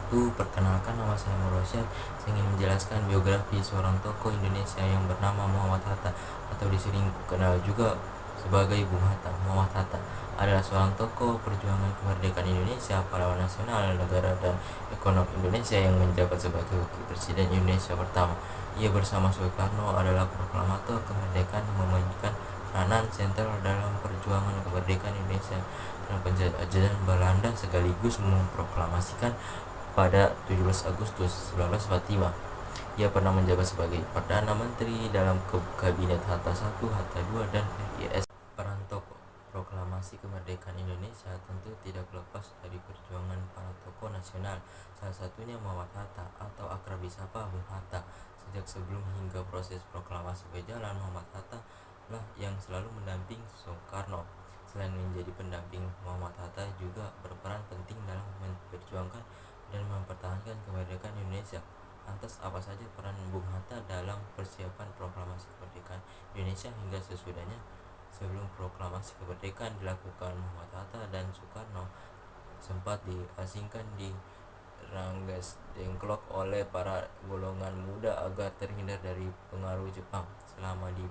Perkenalkan, nama saya Mursyid. Saya ingin menjelaskan biografi seorang tokoh Indonesia yang bernama Muhammad Hatta, atau disering kenal juga sebagai Bung Hatta. Muhammad Hatta adalah seorang tokoh perjuangan kemerdekaan Indonesia, pahlawan nasional negara dan ekonom Indonesia yang menjabat sebagai wakil presiden Indonesia pertama. Ia bersama Soekarno adalah proklamator kemerdekaan, memainkan peranan sentral dalam perjuangan kemerdekaan Indonesia dalam penjajahan Belanda, sekaligus memproklamasikan pada 17 Agustus 1945. Ia pernah menjabat sebagai Perdana Menteri dalam Kabinet Hatta I, Hatta II, dan RIS. Peran tokoh proklamasi kemerdekaan Indonesia tentu tidak lepas dari perjuangan para tokoh nasional, salah satunya Muhammad Hatta atau akrab disapa Bung Hatta. Sejak sebelum hingga proses proklamasi berjalan, Muhammad Hatta lah yang selalu mendamping Soekarno. Selain menjadi pendamping, Muhammad Hatta juga berperan penting dalam memperjuangkan dan mempertahankan kemerdekaan Indonesia. Lantas, apa saja peran Bung Hatta dalam persiapan proklamasi kemerdekaan Indonesia hingga sesudahnya? Sebelum proklamasi kemerdekaan dilakukan, Muhammad Hatta dan Soekarno sempat diasingkan di Ranggas Dengklok oleh para golongan muda agar terhindar dari pengaruh Jepang. Selama di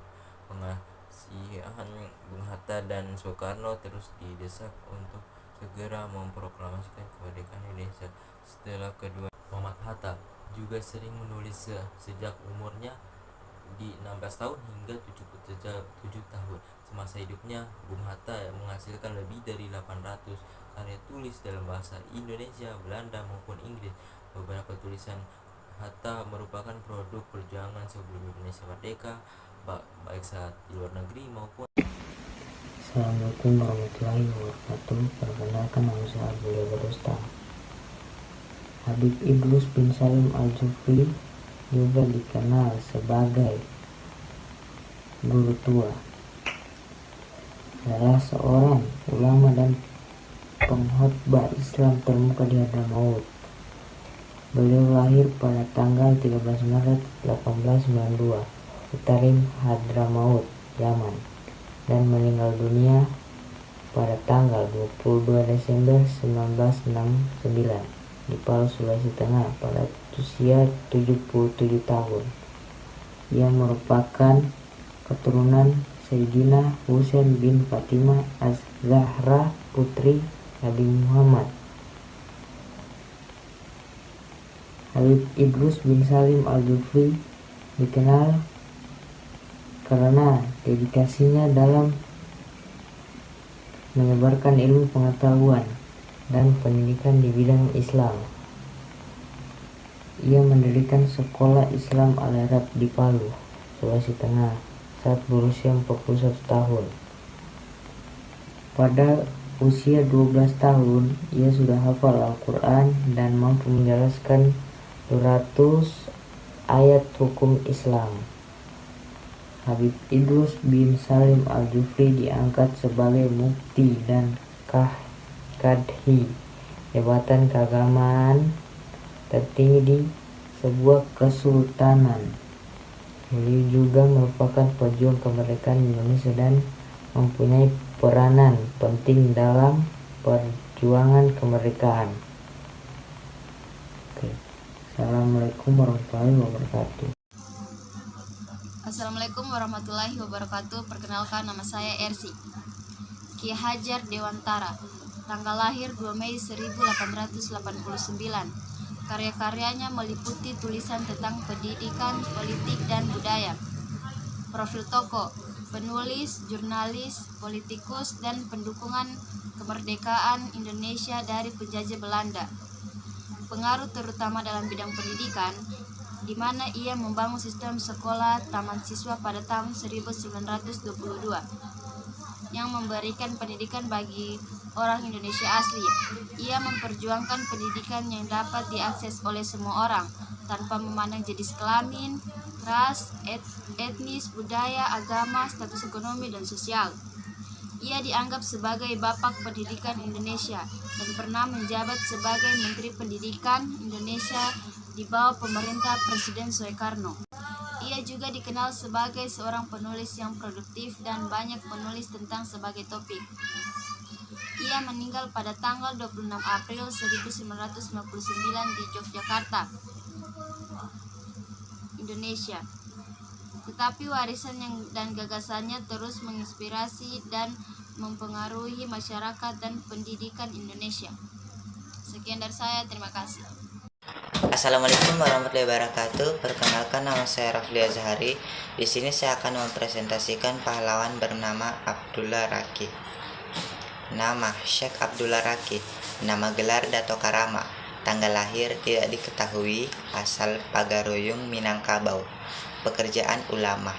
pengasihan, Bung Hatta dan Soekarno terus didesak untuk segera memproklamasikan kemerdekaan Indonesia. Setelah kedua, Muhammad Hatta juga sering menulis sejak umurnya di 16 tahun hingga 77 tahun. Semasa hidupnya, Bung Hatta menghasilkan lebih dari 800 karya tulis dalam bahasa Indonesia, Belanda, maupun Inggris. Beberapa tulisan Hatta merupakan produk perjuangan sebelum Indonesia merdeka, baik saat di luar negeri maupun. Assalamualaikum warahmatullahi wabarakatuh. Perkenalkan, nama saya Abdullah Badostam. Habib Idrus bin Salim Al-Jufri juga dikenal sebagai guru tua, adalah seorang ulama dan pengkhotbah Islam termuka di Hadramaut. Beliau lahir pada tanggal 13 Maret 1892 di Tarim, Hadramaut, Yaman, dan meninggal dunia pada tanggal 22 Desember 1969 di Palu, Sulawesi Tengah pada usia 77 tahun. Ia merupakan keturunan Sayyidina Husain bin Fatimah Az-Zahra, putri Nabi Muhammad. Habib Idrus bin Salim Al-Jufri dikenal karena dedikasinya dalam menyebarkan ilmu pengetahuan dan pendidikan di bidang Islam. Ia mendirikan sekolah Islam Al-Arab di Palu, Sulawesi Tengah saat berusia 41 tahun. Pada usia 12 tahun, ia sudah hafal Al-Quran dan mampu menjelaskan 200 ayat hukum Islam. Habib Idrus bin Salim Al-Jufri diangkat sebagai mufti dan kadhi, jabatan keagamaan tertinggi di sebuah kesultanan. Beliau juga merupakan pejuang kemerdekaan Indonesia dan mempunyai peranan penting dalam perjuangan kemerdekaan. Assalamualaikum warahmatullahi wabarakatuh. Assalamualaikum warahmatullahi wabarakatuh. Perkenalkan, nama saya Ersi Ki Hajar Dewantara. Tanggal lahir 2 Mei 1889. Karya-karyanya meliputi tulisan tentang pendidikan, politik, dan budaya. Profil tokoh: penulis, jurnalis, politikus, dan pendukungan kemerdekaan Indonesia dari penjajah Belanda. Pengaruh terutama dalam bidang pendidikan, di mana ia membangun sistem sekolah taman siswa pada tahun 1922 yang memberikan pendidikan bagi orang Indonesia asli. Ia memperjuangkan pendidikan yang dapat diakses oleh semua orang tanpa memandang jenis kelamin, ras, etnis, budaya, agama, status ekonomi, dan sosial. Ia dianggap sebagai bapak pendidikan Indonesia dan pernah menjabat sebagai Menteri Pendidikan Indonesia di bawah pemerintah Presiden Soekarno. Ia Ia juga dikenal sebagai seorang penulis yang produktif dan banyak menulis tentang sebagai topik. Ia meninggal pada tanggal 26 April 1999 di Yogyakarta, Indonesia. Tetapi warisan dan gagasannya terus menginspirasi dan mempengaruhi masyarakat dan pendidikan Indonesia. Sekian dari saya, terima kasih. Assalamualaikum warahmatullahi wabarakatuh. Perkenalkan, nama saya Rafli Azhari. Di sini saya akan mempresentasikan pahlawan bernama Abdullah Raki. Nama Syekh Abdullah Raki, nama gelar Dato Karama. Tanggal lahir tidak diketahui, asal Pagaruyung, Minangkabau. Pekerjaan ulama.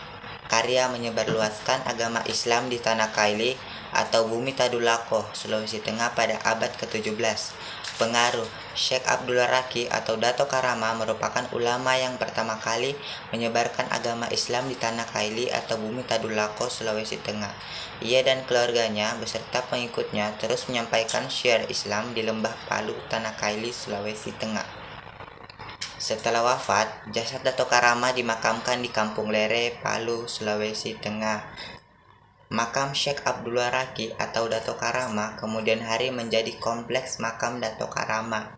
Karya menyebarluaskan agama Islam di Tanah Kaili atau Bumi Tadulako, Sulawesi Tengah pada abad ke-17. Pengaruh. Syekh Abdullah Raki atau Dato Karama merupakan ulama yang pertama kali menyebarkan agama Islam di Tanah Kaili atau Bumi Tadulako, Sulawesi Tengah. Ia dan keluarganya beserta pengikutnya terus menyampaikan syiar Islam di Lembah Palu, Tanah Kaili, Sulawesi Tengah. Setelah wafat, jasad Dato Karama dimakamkan di Kampung Lere, Palu, Sulawesi Tengah. Makam Syekh Abdullah Raki atau Dato Karama kemudian hari menjadi kompleks makam Dato Karama.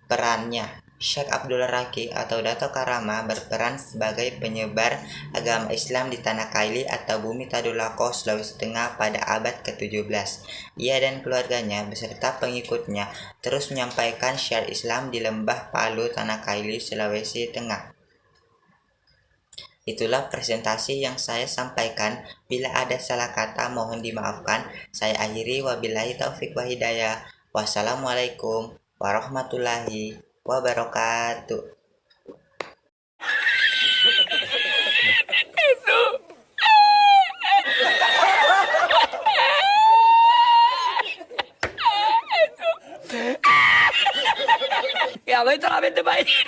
Perannya, Syekh Abdullah Raki atau Dato Karama berperan sebagai penyebar agama Islam di Tanah Kaili atau Bumi Tadulako, Sulawesi Tengah pada abad ke-17. Ia dan keluarganya beserta pengikutnya terus menyampaikan syiar Islam di Lembah Palu, Tanah Kaili, Sulawesi Tengah. Itulah presentasi yang saya sampaikan. Bila ada salah kata mohon dimaafkan. Saya akhiri, wabillahi taufik wa hidayah. Wassalamualaikum warahmatullahi wabarakatuh. Ya, voy solamente para decir.